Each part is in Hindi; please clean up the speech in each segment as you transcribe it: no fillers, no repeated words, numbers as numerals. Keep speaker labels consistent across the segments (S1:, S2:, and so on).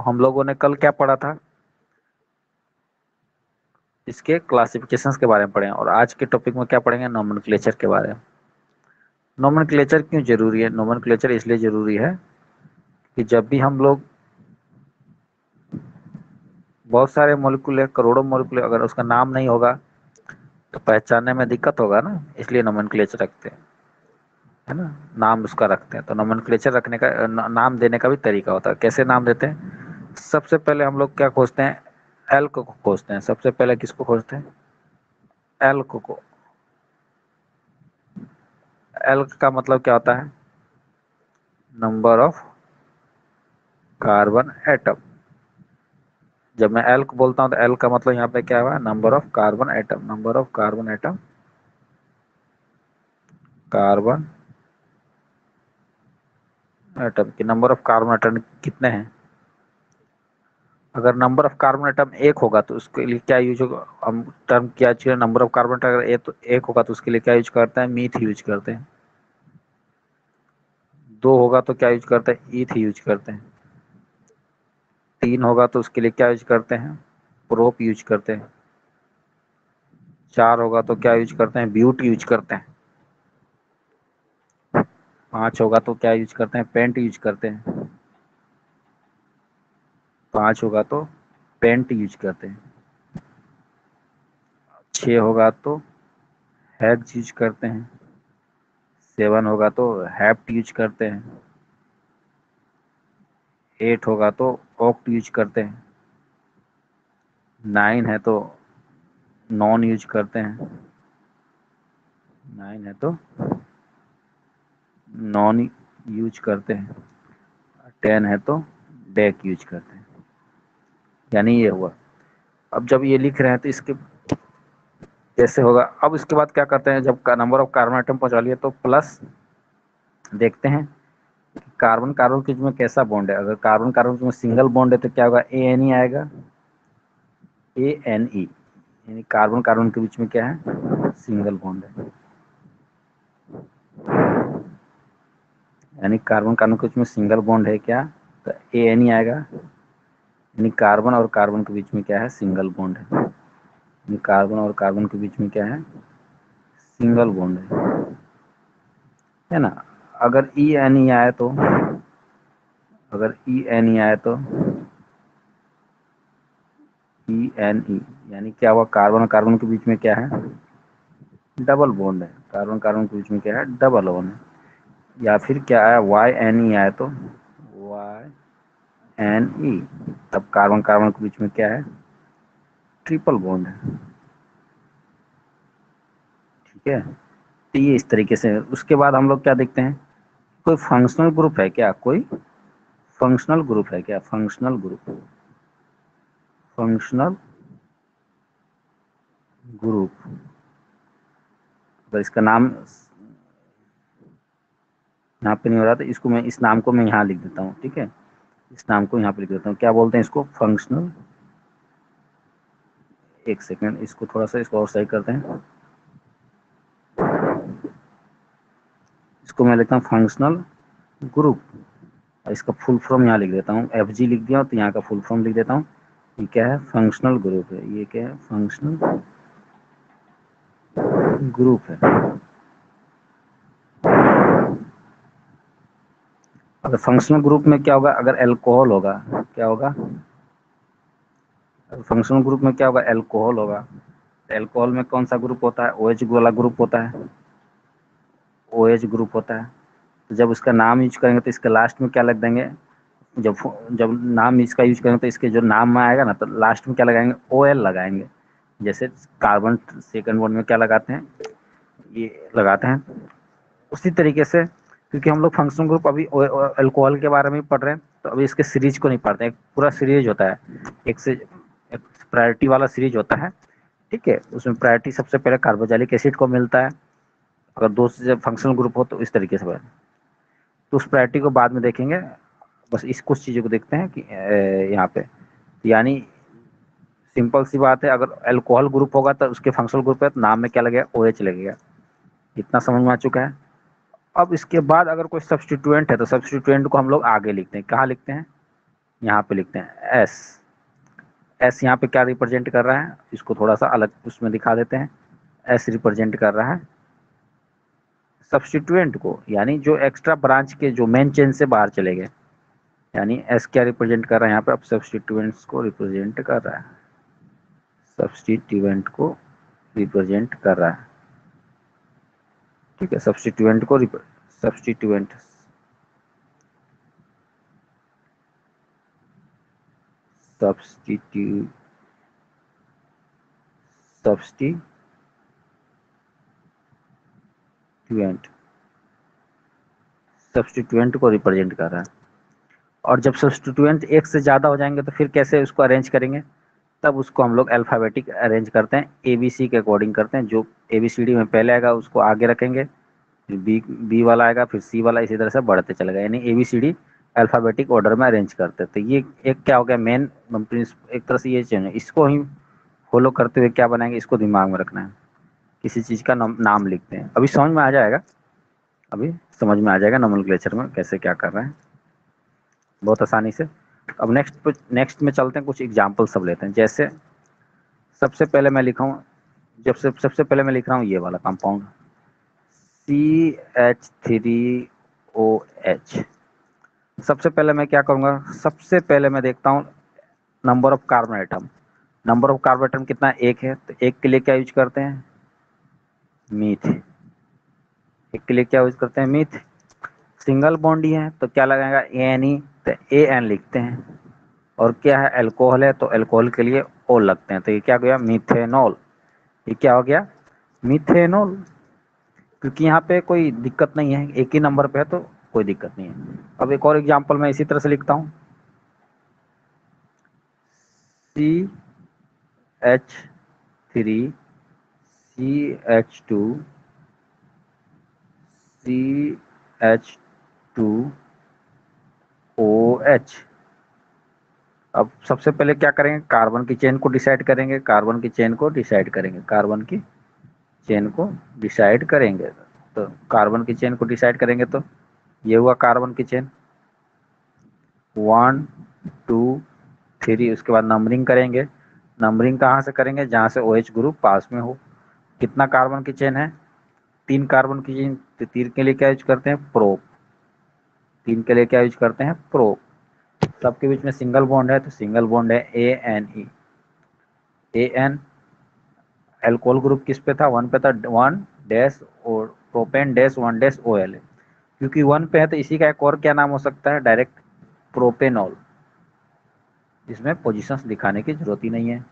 S1: हम लोगों ने कल क्या पढ़ा था, इसके क्लासिफिकेशंस के बारे में पढ़े हैं, और आज के टॉपिक में क्या पढ़ेंगे, नोमेनक्लेचर के बारे में। नोमेनक्लेचर क्यों जरूरी है? नोमेनक्लेचर इसलिए जरूरी है कि जब भी हम लोग बहुत सारे मॉलिक्यूल है, करोड़ों मॉलिक्यूल, अगर उसका नाम नहीं होगा तो पहचानने में दिक्कत होगा ना, इसलिए नोमेनक्लेचर रखते हैं, है ना, नाम उसका रखते हैं। तो नोमेनक्लेचर रखने का नाम देने का भी तरीका होता है। कैसे नाम देते हैं? सबसे पहले हम लोग क्या खोजते हैं, एल्क को खोजते हैं। सबसे पहले किसको खोजते हैं? एल्क को। एल्क का मतलब क्या होता है? Number of carbon atom. जब मैं एल्क बोलता हूं तो एल्क का मतलब यहाँ पे क्या हुआ, number of carbon atom. Number of carbon atom, carbon atom की नंबर ऑफ कार्बन एटम कितने हैं? अगर नंबर ऑफ कार्बन एटम एक होगा तो उसके लिए क्या यूज होगा, हम टर्म क्या चाहिए, नंबर ऑफ कार्बन एटम अगर एक होगा तो उसके लिए क्या यूज करते हैं, मीथ यूज करते हैं। दो होगा तो क्या यूज करते हैं, ईथ यूज करते हैं। तीन होगा तो उसके लिए क्या यूज करते हैं, प्रोप यूज करते हैं। चार होगा तो क्या यूज करते हैं, ब्यूट यूज करते हैं। पांच होगा तो क्या यूज करते हैं, पेंट यूज करते हैं। पांच होगा तो पेंट यूज करते हैं। छह होगा तो हैग्स यूज करते हैं। सेवन होगा तो हैप्ट यूज करते हैं। एट होगा तो ऑक्ट यूज करते हैं। नाइन है तो नॉन यूज करते हैं। नाइन है तो नॉन यूज करते हैं। 10 है तो डेक यूज करते हैं। यानी ये हुआ। अब जब ये लिख रहे हैं तो इसके कैसे होगा, अब इसके बाद क्या करते हैं, जब नंबर ऑफ कार्बन आइटम पहुंचा लिए तो प्लस देखते हैं कि कार्बन कार्बन के बीच में कैसा बॉन्ड है। अगर कार्बन कार्बन के बीच में सिंगल बॉन्ड है तो क्या होगा, ए एन ई आएगा, ए एन ई, यानी कार्बन कार्बन के बीच में क्या है, सिंगल बॉन्ड है। यानी कार्बन कार्बन के बीच में सिंगल बॉन्ड है क्या, तो ए एन ई आएगा, यानी कार्बन और कार्बन के बीच में क्या है, सिंगल बॉन्ड है। यानी कार्बन और कार्बन के बीच में क्या है, सिंगल बॉन्ड है ना। अगर ई एन ई आए तो, अगर ई एन ई आए तो ई एन ई, यानी क्या हुआ, कार्बन और कार्बन के बीच में क्या है, डबल बॉन्ड है। कार्बन कार्बन के बीच में क्या है, डबल बॉन्ड है। या फिर क्या आया, वाई एन ई आए तो वाई एन ई, तब कार्बन कार्बन के बीच में क्या है, ट्रिपल बॉन्ड है। ठीक है, तो ये इस तरीके से। उसके बाद हम लोग क्या देखते हैं, कोई फंक्शनल ग्रुप है क्या, कोई फंक्शनल ग्रुप है क्या, फंक्शनल ग्रुप, फंक्शनल ग्रुप। अगर इसका नाम यहाँ पे नहीं हो रहा तो इसको मैं, इस नाम को मैं यहाँ लिख देता हूँ। ठीक है, इस नाम को यहाँ पे लिख देता हूँ, क्या बोलते हैं इसको, फंक्शनल। एक सेकेंड, इसको थोड़ा सा इसको और सही करते हैं। इसको मैं लिखता हूँ फंक्शनल ग्रुप, और इसका फुल फॉर्म यहाँ लिख देता हूँ, एफ जी लिख दिया तो यहाँ का फुल फॉर्म लिख देता हूँ। ये क्या है, फंक्शनल ग्रुप है। ये क्या है, फंक्शनल ग्रुप है। अगर फंक्शनल ग्रुप में क्या होगा, अगर एल्कोहल होगा, क्या होगा, फंक्शनल ग्रुप में क्या होगा, एल्कोहल होगा। एल्कोहल में कौन सा ग्रुप होता है, OH वाला ग्रुप होता है, OH ग्रुप होता है। तो जब उसका नाम यूज करेंगे तो इसके लास्ट में क्या लग देंगे, जब जब नाम इसका यूज करेंगे तो इसके जो नाम में आएगा ना, तो लास्ट में क्या लगाएंगे, OL लगाएंगे। जैसे कार्बन सेकंड बॉन्ड में क्या लगाते हैं, ये लगाते हैं। उसी तरीके से, क्योंकि हम लोग फंक्शनल ग्रुप अभी अल्कोहल के बारे में पढ़ रहे हैं, तो अभी इसके सीरीज को नहीं पढ़ते हैं। एक पूरा सीरीज होता है, एक से एक प्रायोरिटी वाला सीरीज होता है। ठीक है, उसमें प्रायोरिटी सबसे पहले कार्बोक्सिलिक एसिड को मिलता है। अगर दो से फंक्शनल ग्रुप हो तो इस तरीके से बढ़े, तो उस प्रायोरिटी को बाद में देखेंगे। बस इस कुछ चीज़ों को देखते हैं कि यहाँ पे, यानी सिंपल सी बात है, अगर अल्कोहल ग्रुप होगा तो उसके फंक्शनल ग्रुप है तो नाम में क्या लगेगा, OH लगेगा। इतना समझ में आ चुका है। अब इसके बाद अगर कोई सब्स्टिट्यूएंट है तो सब्स्टिट्यूएंट को हम लोग आगे लिखते हैं। कहाँ लिखते हैं, यहाँ पे लिखते हैं एस। एस यहाँ पे क्या रिप्रेजेंट कर रहा है, इसको थोड़ा सा अलग उसमें दिखा देते हैं। एस रिप्रेजेंट कर रहा है सब्स्टिट्यूएंट को, यानी जो एक्स्ट्रा ब्रांच के जो मेन चेन से बाहर चले गए, यानी एस क्या रिप्रेजेंट कर रहा है यहाँ पे, अब सब्स्टिट्यूएंट्स को रिप्रेजेंट कर रहा है, सब्स्टिट्यूएंट को रिप्रेजेंट कर रहा है। ठीक है, सब्स्टिट्यूएंट को सब्स्टिट्यूएंट सब्स्टिट्यूएंट सब्स्टिट्यूएंट को रिप्रेजेंट कर रहा है। और जब सब्स्टिट्यूएंट एक से ज़्यादा हो जाएंगे तो फिर कैसे उसको अरेंज करेंगे, तब उसको हम लोग अल्फ़ाबेटिक अरेंज करते हैं, एबीसी के अकॉर्डिंग करते हैं। जो एबीसीडी में पहले आएगा उसको आगे रखेंगे, फिर बी वाला आएगा, फिर सी वाला, इसी तरह से बढ़ते चलेगा, यानी एबीसीडी अल्फ़ाबेटिक ऑर्डर में अरेंज करते हैं। तो ये एक क्या हो गया मेन एक तरह से ये चेंज है, इसको ही फॉलो करते हुए क्या बनाएंगे, इसको दिमाग में रखना है। किसी चीज़ का नाम लिखते हैं, अभी समझ में आ जाएगा, अभी समझ में आ जाएगा नोमेनक्लेचर में कैसे क्या कर रहे हैं, बहुत आसानी से। अब नेक्स्ट में चलते हैं, कुछ एग्जाम्पल सब लेते हैं। जैसे सबसे पहले मैं लिखा हूँ, सबसे पहले मैं लिख रहा हूँ ये वाला कंपाउंड CH3OH। सबसे पहले मैं क्या करूँगा, सबसे पहले मैं देखता हूँ number of carbon atom. Number of carbon atom कितना, एक है, तो एक के लिए क्या यूज करते हैं, मीथ। एक के लिए क्या यूज करते हैं, मीथ। सिंगल बॉन्ड ही है तो क्या लगाएगा, ANE, तो AN लिखते हैं। और क्या है, अल्कोहल है तो अल्कोहल के लिए O लगते हैं, तो ये क्या हो गया, मीथेनॉल। ये क्या हो गया, मीथेनॉल। क्योंकि यहाँ पे कोई दिक्कत नहीं है, एक ही नंबर पे है तो कोई दिक्कत नहीं है। अब एक और एग्जांपल मैं इसी तरह से लिखता हूँ, CH3 CH2 CH2OH। अब सबसे पहले क्या करेंगे, कार्बन की चेन को डिसाइड करेंगे, कार्बन की चेन को डिसाइड करेंगे, कार्बन की चेन को डिसाइड करेंगे। तो कार्बन की चेन को डिसाइड करेंगे तो ये हुआ कार्बन की चेन 1 2 3। उसके बाद नंबरिंग करेंगे, नंबरिंग कहाँ से करेंगे, जहाँ से OH ग्रुप पास में हो। कितना कार्बन की चेन है, 3 कार्बन की चेन, तो 3 के लिए क्या यूज करते हैं, प्रोप। 3 के लिए क्या यूज करते हैं, प्रोप। सबके बीच में सिंगल बॉन्ड है तो सिंगल बॉन्ड है ANE। AN एल्कोहल ग्रुप किस पे था, 1 पे था, 1 डैश और प्रोपेन डैश 1 डैश OL है। क्योंकि 1 पे है तो इसी का एक और क्या नाम हो सकता है, डायरेक्ट प्रोपेनॉल। इसमें पोजीशंस दिखाने की जरूरत ही नहीं है,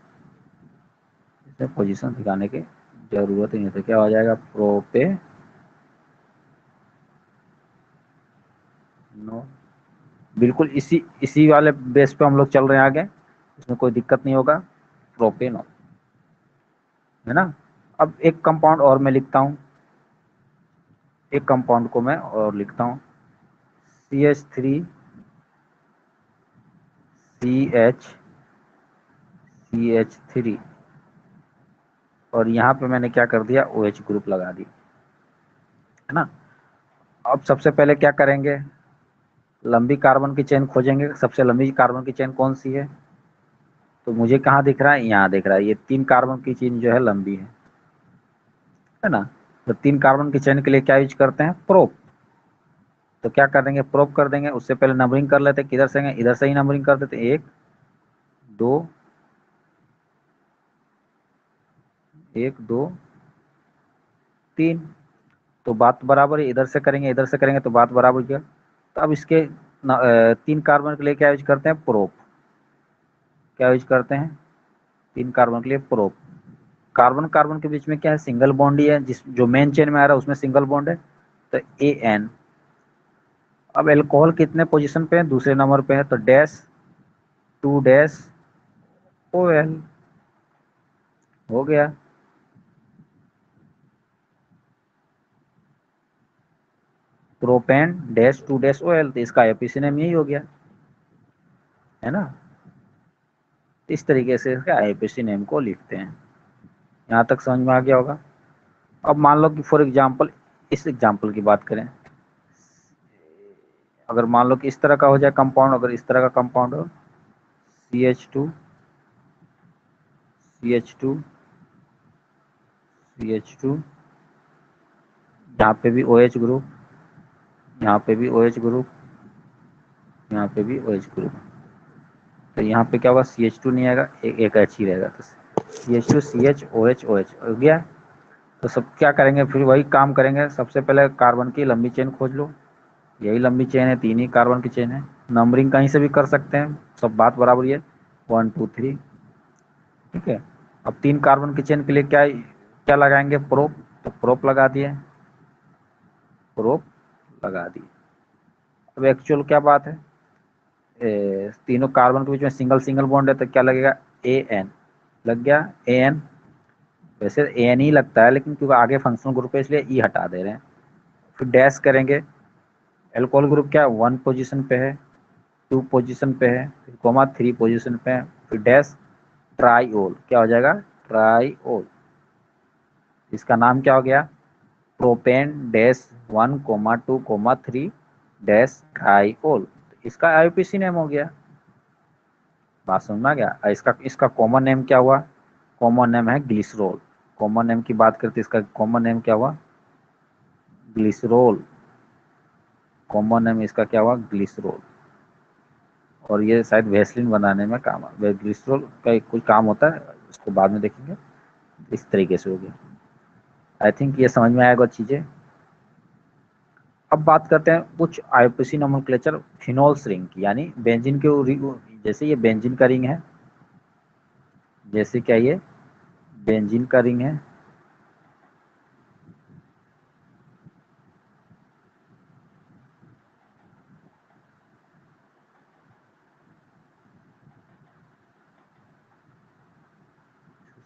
S1: इसमें पोजीशन दिखाने की जरूरत ही नहीं, तो क्या हो जाएगा, प्रोपेनॉल। बिल्कुल इसी वाले बेस पे हम लोग चल रहे हैं आगे, इसमें कोई दिक्कत नहीं होगा, प्रोपेनॉल है ना। अब एक कंपाउंड और मैं लिखता हूँ, एक कंपाउंड को मैं और लिखता हूँ, CH3 और यहाँ पे मैंने क्या कर दिया, OH ग्रुप लगा दी, है ना। अब सबसे पहले क्या करेंगे, लंबी कार्बन की चेन खोजेंगे। सबसे लंबी कार्बन की चेन कौन सी है, तो मुझे कहाँ दिख रहा है, यहाँ दिख रहा है, ये 3 कार्बन की चेन जो है लंबी है ना। तो 3 कार्बन की चेन के लिए क्या यूज करते हैं, प्रोप। तो क्या कर देंगे, प्रोप कर देंगे। उससे पहले नंबरिंग कर लेते, किधर से, इधर से ही नंबरिंग कर देते, 1 2 1 2 3। तो बात बराबर है, इधर से करेंगे इधर से करेंगे तो बात बराबर हो गया। तो अब इसके 3 कार्बन के लिए क्या यूज करते हैं, प्रोप। क्या यूज करते हैं, 3 कार्बन के लिए प्रोप। कार्बन कार्बन के बीच में क्या है, सिंगल बॉन्ड ही है, जिस जो मेन चेन में आ रहा है उसमें सिंगल बॉन्ड है, तो AN। अब एल्कोहल कितने पोजीशन पे है, दूसरे नंबर पे है, तो डैश 2 डैश OL हो गया। प्रोपेन डैश 2 डैश OL, तो इसका एपीसी नेम यही हो गया, है ना। इस तरीके से इसका एपीसी नेम को लिखते हैं। यहाँ तक समझ में आ गया होगा। अब मान लो कि फॉर एग्जाम्पल इस एग्जाम्पल की बात करें, अगर मान लो कि इस तरह का हो जाए कंपाउंड, अगर इस तरह का कंपाउंड हो CH2 CH2 CH2, यहाँ पे भी OH ग्रुप, यहाँ पे भी OH ग्रुप, यहाँ पे भी OH ग्रुप, तो यहाँ पे क्या होगा CH2 नहीं आएगा, एक H ही रहेगा, तो CH2 CH OH OH हो गया। तो सब क्या करेंगे, फिर वही काम करेंगे, सबसे पहले कार्बन की लंबी चेन खोज लो, यही लंबी चेन है, 3 ही कार्बन की चेन है, नंबरिंग कहीं से भी कर सकते हैं, सब बात बराबर ही है, 1 2 3, ठीक है। अब 3 कार्बन की चेन के लिए क्या क्या लगाएंगे, प्रोप, तो प्रोप लगा दिए, प्रोप लगा दिए। अब एक्चुअल क्या बात है, तीनों कार्बन के बीच में सिंगल सिंगल बॉन्ड है, तो क्या लगेगा AN, लग गया AN, वैसे AN ही लगता है, लेकिन क्योंकि आगे फंक्शनल ग्रुप है इसलिए ई हटा दे रहे हैं। फिर डैश करेंगे, एल्कोहल ग्रुप क्या 1 पोजीशन पे है, 2 पोजीशन पे है, फिर कोमा 3 पोजीशन पे है, फिर डैश ट्राईओल, क्या हो जाएगा ट्राईओल, इसका नाम क्या हो गया propane dash 1 comma 2 comma 3 dash triol, इसका IUPAC नेम हो गया। बात समझ में आ गया। इसका इसका कॉमन नेम क्या हुआ, कॉमन नेम है ग्लिसरॉल, कॉमन नेम की बात करते इसका कॉमन नेम क्या हुआ ग्लिसरॉल, कॉमन नेम इसका क्या हुआ ग्लिसरॉल, और ये शायद वैसलीन बनाने में काम है, ग्लिसरॉल का एक कोई काम होता है, उसको बाद में देखेंगे। इस तरीके से हो गया, आई थिंक ये समझ में आएगा चीजें। अब बात करते हैं कुछ IUPAC नोमेनक्लेचर फिनोल्स रिंग की, यानी बेंजीन के, जैसे ये बेंजीन का रिंग है, जैसे क्या ये बेंजीन का रिंग है,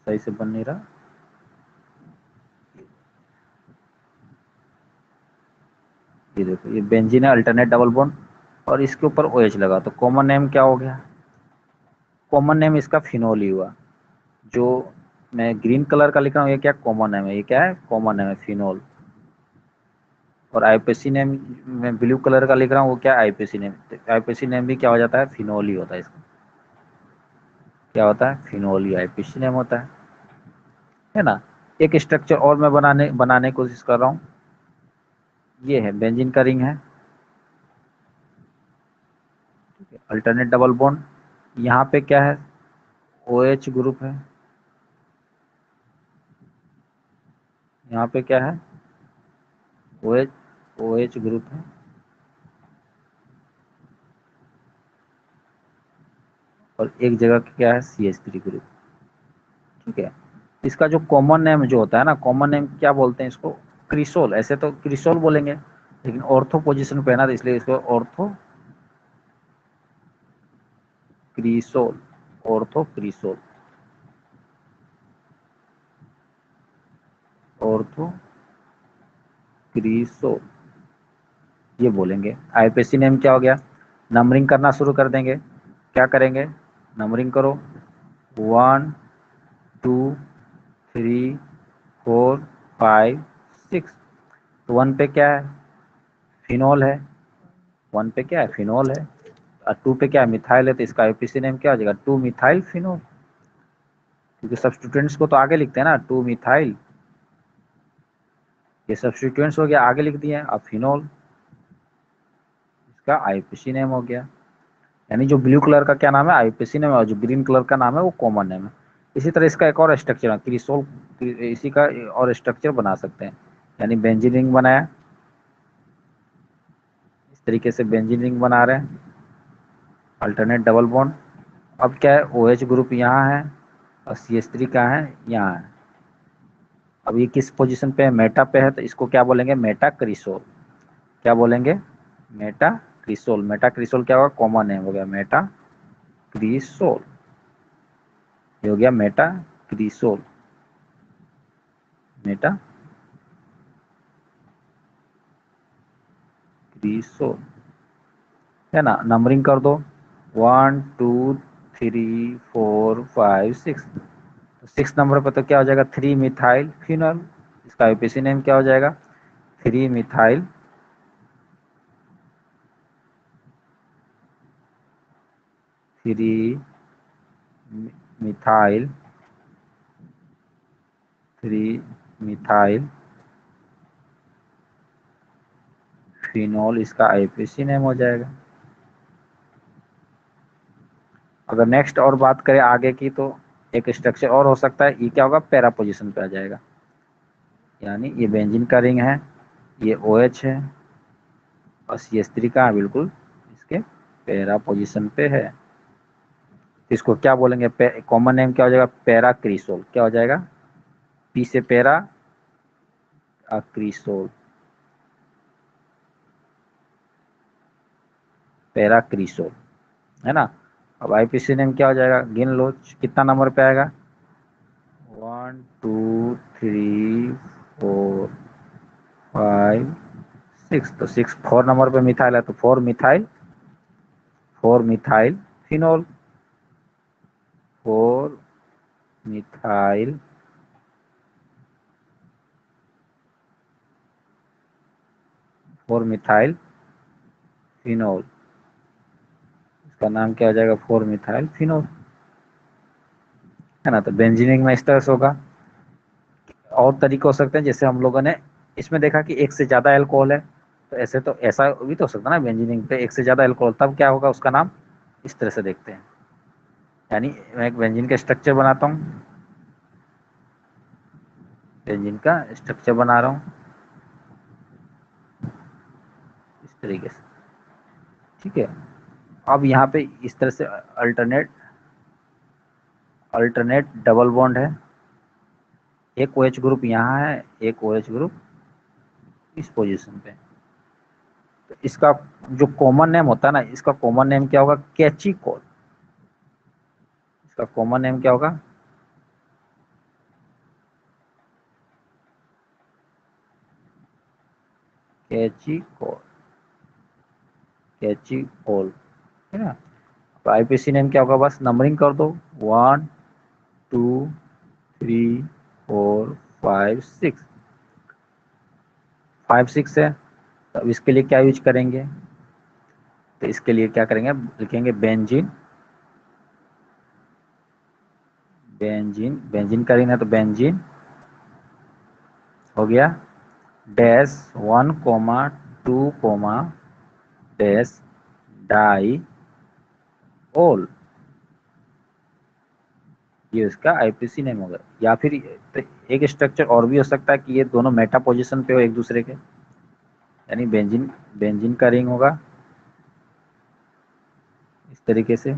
S1: सही से बन नहीं रहा, ये देखो ये बेंजीन है अल्टरनेट डबल बॉन्ड, और इसके ऊपर OH लगा, तो कॉमन नेम क्या हो गया, कॉमन नेम इसका फिनोल ही हुआ। जो मैं ग्रीन कलर का लिख रहा हूँ ये क्या कॉमन नेम है, ये क्या है कॉमन नेम है फिनोल, और IUPAC नेम मैं ब्लू कलर का लिख रहा हूँ वो क्या IUPAC नेम, IUPAC नेम भी क्या हो जाता है फिनोल ही होता है, इसका क्या होता है फिनोल ही IUPAC नेम होता है ना। एक स्ट्रक्चर और मैं बनाने की कोशिश कर रहा हूँ, ये है बेंजीन का रिंग है, अल्टरनेट डबल बॉन्ड, यहाँ पे क्या है OH ग्रुप है, यहाँ पे क्या है OH OH ग्रुप है, और एक जगह क्या है CH3 ग्रुप, ठीक है। इसका जो कॉमन नेम जो होता है ना, कॉमन नेम क्या बोलते हैं इसको क्रिसोल, ऐसे तो क्रिसोल बोलेंगे, लेकिन ऑर्थो पोजीशन पे है ना, तो इसलिए इसको ortho cresol, ortho cresol, ortho cresol ये बोलेंगे। IUPAC नेम क्या हो गया, नंबरिंग करना शुरू कर देंगे, क्या करेंगे नंबरिंग करो 1 2 3 4 5 6, तो 1 पे क्या है फिनोल है, 1 पे क्या है फिनोल है, और 2 पे क्या है मिथाइल है, तो इसका IUPAC नेम क्या हो जाएगा 2 मिथाइल फिनोल, क्योंकि सब्स्टिट्यूएंट्स को तो आगे लिखते हैं ना 2 मिथाइल, ये सब्स्टिट्यूएंट्स हो गया आगे लिख दिए, अब फिनोल इसका IUPAC नेम हो गया। यानी जो ब्लू कलर का क्या नाम है IUPAC नेम है, और जो ग्रीन कलर का नाम है वो कॉमन नेम है। इसी तरह इसका एक और स्ट्रक्चर है क्रिसोल, इसी का और स्ट्रक्चर बना सकते हैं, यानी बेंजीन रिंग बनाया, इस तरीके से बेंजीन रिंग बना रहे हैं, अल्टरनेट डबल बॉन्ड, अब क्या है OH ग्रुप यहाँ है, और CH3 कहाँ है यहाँ है, अब ये किस पोजीशन पे है मेटा पे है, तो इसको क्या बोलेंगे मेटा क्रिसोल, क्या बोलेंगे मेटा क्रिसोल, मेटा क्रिसोल क्या होगा कॉमन नेम हो गया मेटा क्रिसोल, ये हो गया मेटा क्रिसोल, मेटा क्रिसोल, है ना। नंबरिंग कर दो 1 2 3 4 5 6, तो 6 नंबर पर तो क्या हो जाएगा 3 मिथाइल फिनोल, इसका IUPAC नेम क्या हो जाएगा 3 methyl three methyl three methyl phenol, इसका आईपीसी नेम हो जाएगा। अगर नेक्स्ट और बात करें आगे की, तो एक स्ट्रक्चर और हो सकता है, ये क्या होगा, पैरा पोजीशन पे आ जाएगा। यानी ये बेंजीन का रिंग है, ये OH है और CH3 का बिल्कुल इसके पैरा पोजीशन पे है। इसको क्या बोलेंगे, कॉमन नेम क्या हो जाएगा, पैरा क्रिसोल। क्या हो जाएगा, पी से पैरा, क्रिसोल, पैरा क्रिसोल, है ना। अब आईपीसी नेम क्या हो जाएगा, गिन लो कितना नंबर पे आएगा, 1 2 3 4 5 6। तो 6 4 नंबर पे मिथाइल है, तो 4 मिथाइल फिनोल, 4 मिथाइल फिनोल, इसका नाम क्या हो जाएगा, 4 मिथाइल फिनोल, है ना। तो बेंजीनिंग में इस तरह से होगा। और तरीके हो सकते हैं, जैसे हम लोगों ने इसमें देखा कि एक से ज्यादा अल्कोहल है, तो ऐसे तो ऐसा भी तो हो सकता है ना, बेंजीनिंग पे एक से ज्यादा अल्कोहल, तब क्या होगा उसका नाम, इस तरह से देखते हैं। यानी मैं एक बेंजीन का स्ट्रक्चर बनाता हूँ, बेंजीन का स्ट्रक्चर बना रहा हूँ इस तरीके से, ठीक है। अब यहाँ पे इस तरह से अल्टरनेट अल्टरनेट डबल बॉन्ड है, एक OH ग्रुप यहाँ है, एक OH ग्रुप इस पोजीशन पे। तो इसका जो कॉमन नेम होता है ना, इसका कॉमन नेम क्या होगा, कैचिकोल। इसका कॉमन नेम क्या होगा, कैचिकोल, कैचिकोल, है ना। तो आईपीसी नेम क्या होगा, बस नंबरिंग कर दो, 1 2 3 4 5 6, 5 6 है। तो अब इसके लिए क्या यूज करेंगे, तो इसके लिए क्या करेंगे, लिखेंगे बेंजीन, बेंजीन बेंजीन करेंगे तो बेंजीन हो गया, डैश 1 2 डैश डाई ओल, ये उसका आईपीसी नेम होगा। या फिर तो एक स्ट्रक्चर और भी हो सकता है कि ये दोनों मेटा पोजीशन पे हो एक दूसरे के, यानी बेंजीन बेंजीन का रिंग होगा इस तरीके से,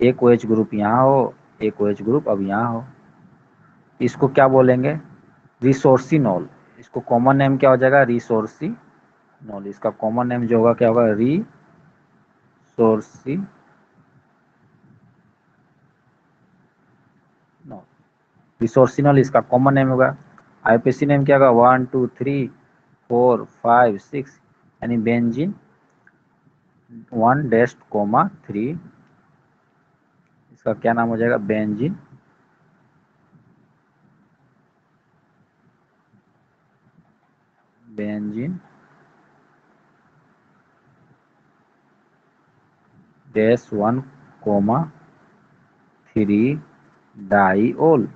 S1: एक OH ग्रुप यहाँ हो, एक OH ग्रुप अब यहाँ हो। इसको क्या बोलेंगे, रिसोर्सिनॉल। इसको कॉमन नेम क्या हो जाएगा, रिसोर्सिनॉल। इसका कॉमन नेम जो होगा क्या होगा, रिसोर्सिनॉल। रिसोर्सिनॉल इसका कॉमन नेम होगा। आईपीसी नेम क्या होगा, 1 2 3 4 5 6, यानी बेंजीन 1 3, इसका क्या नाम हो जाएगा, बेंजीन बेंजीन -1 3 डाईओल,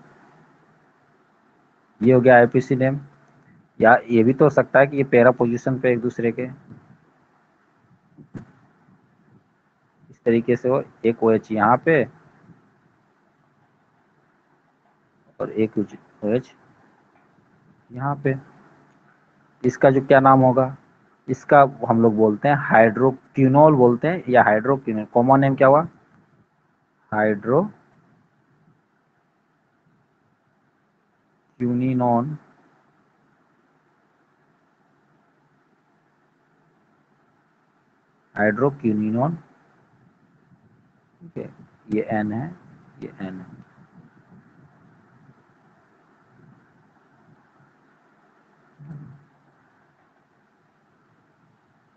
S1: ये हो गया आईपीसी नेम। या ये भी तो हो सकता है कि ये पैरा पोजीशन पे एक दूसरे के इस तरीके से हो, एक OH यहाँ पे और एक OH यहाँ पे। इसका जो क्या नाम होगा, इसका हम लोग बोलते हैं हाइड्रोक्विनोल बोलते हैं, या हाइड्रोक्विनोल। कॉमन नेम क्या हुआ, हाइड्रोक्विनोन, हाइड्रोक्विनोन, ठीक है। ये N है, ये N है,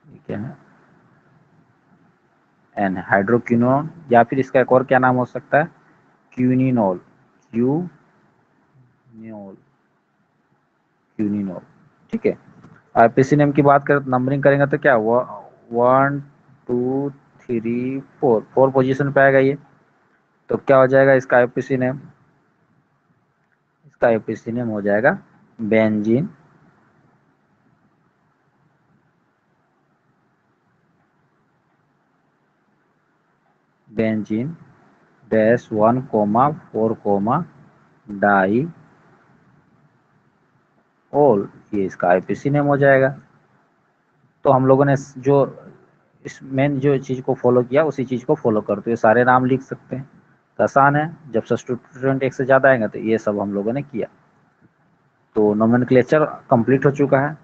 S1: ये क्या है, N है, हाइड्रोक्विनोन। या फिर इसका एक और क्या नाम हो सकता है, क्यूनिनोल, क्यूनिनोल, क्यूनिनोल, ठीक है। आईपीसी नेम की बात करें तो नंबरिंग करेंगे तो क्या हुआ, 1 2 3 4 4 पोजीशन पे आएगा ये। तो क्या हो जाएगा इसका आईयूपीएसी नेम? इसका आईयूपीएसी नेम हो जाएगा बेंजीन बेंजीन -1,4, डाई ओल, ये इसका आईयूपीएसी नेम हो जाएगा। तो हम लोगों ने जो इस मेन जो चीज़ को फॉलो किया उसी चीज़ को फॉलो करते हुए सारे नाम लिख सकते हैं। तो आसान है, जब सब्स्टिट्यूएंट एक से ज़्यादा आएंगे तो ये सब हम लोगों ने किया। तो नोमेनक्लेचर कंप्लीट हो चुका है।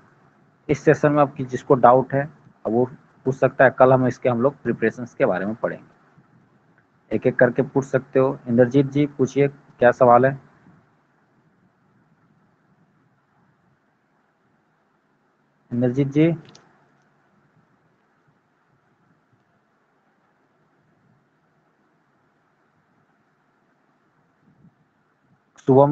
S1: इस सेशन में अब जिसको डाउट है अब वो पूछ सकता है। कल हम लोग प्रिपरेशंस के बारे में पढ़ेंगे, एक एक करके पूछ सकते हो। इंद्रजीत जी पूछिए, क्या सवाल है? इंद्रजीत जी। शुभम